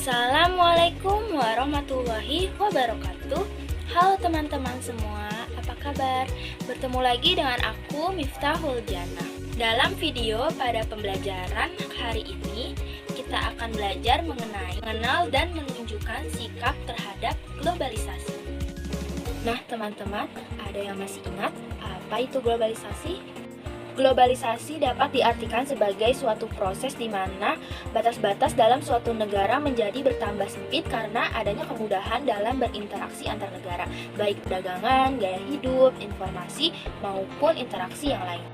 Assalamualaikum warahmatullahi wabarakatuh. Halo teman-teman semua, apa kabar? Bertemu lagi dengan aku Miftahul Jannah. Dalam video pada pembelajaran hari ini, kita akan belajar mengenal dan menunjukkan sikap terhadap globalisasi. Nah teman-teman, ada yang masih ingat apa itu globalisasi? Globalisasi dapat diartikan sebagai suatu proses di mana batas-batas dalam suatu negara menjadi bertambah sempit karena adanya kemudahan dalam berinteraksi antar negara, baik perdagangan, gaya hidup, informasi, maupun interaksi yang lain.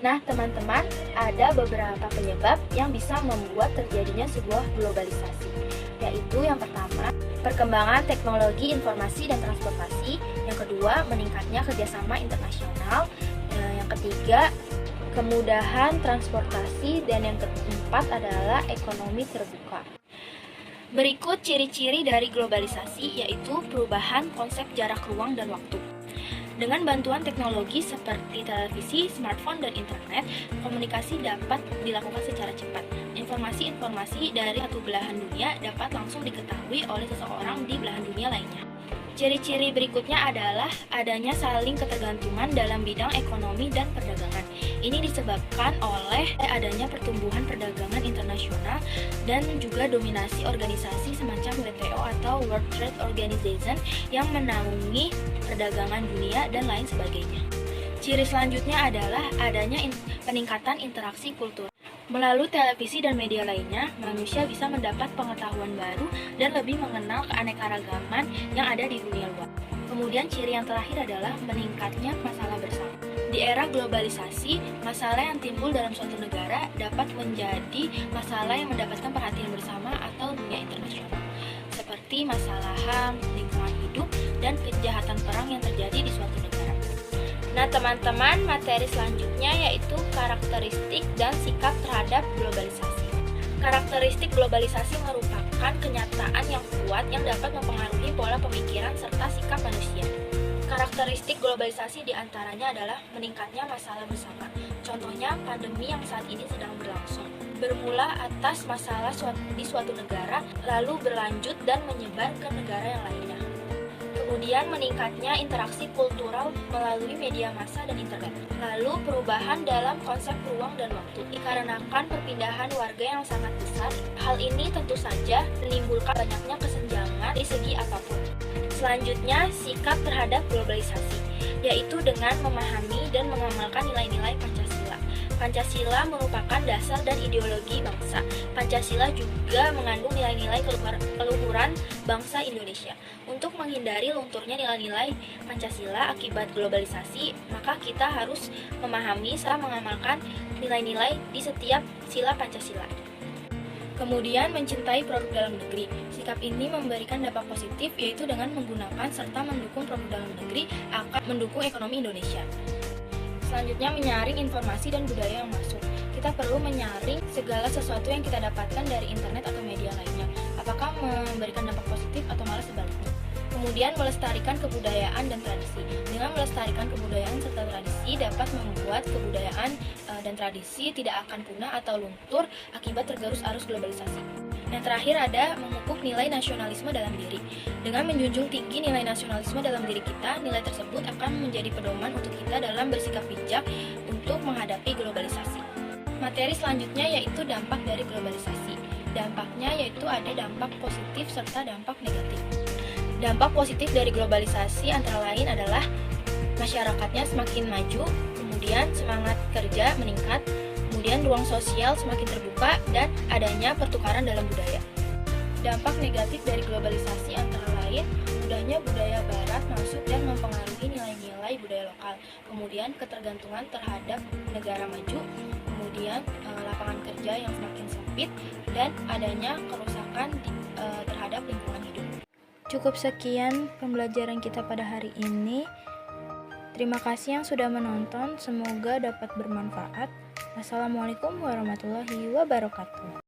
Nah, teman-teman, ada beberapa penyebab yang bisa membuat terjadinya sebuah globalisasi, yaitu yang pertama, perkembangan teknologi informasi dan transportasi, yang kedua, meningkatnya kerjasama internasional, yang ketiga, kemudahan transportasi, dan yang keempat adalah ekonomi terbuka. Berikut ciri-ciri dari globalisasi, yaitu perubahan konsep jarak ruang dan waktu. Dengan bantuan teknologi seperti televisi, smartphone, dan internet, komunikasi dapat dilakukan secara cepat. Informasi-informasi dari satu belahan dunia dapat langsung diketahui oleh seseorang di belahan dunia lainnya. Ciri-ciri berikutnya adalah adanya saling ketergantungan dalam bidang ekonomi dan perdagangan. Ini disebabkan oleh adanya pertumbuhan perdagangan internasional dan juga dominasi organisasi semacam WTO atau World Trade Organization yang menaungi perdagangan dunia dan lain sebagainya. Ciri selanjutnya adalah adanya peningkatan interaksi kultural. Melalui televisi dan media lainnya, manusia bisa mendapat pengetahuan baru dan lebih mengenal keanekaragaman yang ada di dunia luar. Kemudian ciri yang terakhir adalah meningkatnya masalah bersama. Di era globalisasi, masalah yang timbul dalam suatu negara dapat menjadi masalah yang mendapatkan perhatian bersama atau dunia internasional, seperti masalah HAM, lingkungan hidup, dan kejahatan perang yang terjadi di suatu negara. Nah teman-teman, materi selanjutnya yaitu karakteristik dan sikap terhadap globalisasi. Karakteristik globalisasi merupakan kenyataan yang kuat yang dapat mempengaruhi pola pemikiran serta sikap manusia. Karakteristik globalisasi diantaranya adalah meningkatnya masalah bersama. Contohnya pandemi yang saat ini sedang berlangsung. Bermula atas masalah di suatu negara, lalu berlanjut dan menyebar ke negara yang lainnya. Kemudian meningkatnya interaksi kultural melalui media massa dan internet. Lalu perubahan dalam konsep ruang dan waktu dikarenakan perpindahan warga yang sangat besar. Hal ini tentu saja menimbulkan banyaknya kesenjangan di segi apapun. Selanjutnya, sikap terhadap globalisasi, yaitu dengan memahami dan mengamalkan nilai-nilai Pancasila. Pancasila merupakan dasar dan ideologi bangsa. Pancasila juga mengandung nilai-nilai keluhuran bangsa Indonesia. Untuk menghindari lunturnya nilai-nilai Pancasila akibat globalisasi, maka kita harus memahami serta mengamalkan nilai-nilai di setiap sila Pancasila. Kemudian mencintai produk dalam negeri. Sikap ini memberikan dampak positif, yaitu dengan menggunakan serta mendukung produk dalam negeri akan mendukung ekonomi Indonesia. Selanjutnya, menyaring informasi dan budaya yang masuk. Kita perlu menyaring segala sesuatu yang kita dapatkan dari internet atau media lainnya. Apakah memberikan dampak positif atau malah sebaliknya. Kemudian, melestarikan kebudayaan dan tradisi. Dengan melestarikan kebudayaan serta tradisi dapat membuat kebudayaan dan tradisi tidak akan punah atau luntur akibat tergerus arus globalisasi. Yang terakhir ada memupuk nilai nasionalisme dalam diri. Dengan menjunjung tinggi nilai nasionalisme dalam diri kita, nilai tersebut akan menjadi pedoman untuk kita dalam bersikap bijak untuk menghadapi globalisasi. Materi selanjutnya yaitu dampak dari globalisasi. Dampaknya yaitu ada dampak positif serta dampak negatif. Dampak positif dari globalisasi antara lain adalah masyarakatnya semakin maju, kemudian semangat kerja meningkat, kemudian ruang sosial semakin terbuka, dan adanya pertukaran dalam budaya. Dampak negatif dari globalisasi antara lain, mudahnya budaya barat masuk dan mempengaruhi nilai-nilai budaya lokal, kemudian ketergantungan terhadap negara maju, kemudian lapangan kerja yang semakin sempit, dan adanya kerusakan terhadap lingkungan hidup. Cukup sekian pembelajaran kita pada hari ini. Terima kasih yang sudah menonton, semoga dapat bermanfaat. Wassalamualaikum warahmatullahi wabarakatuh.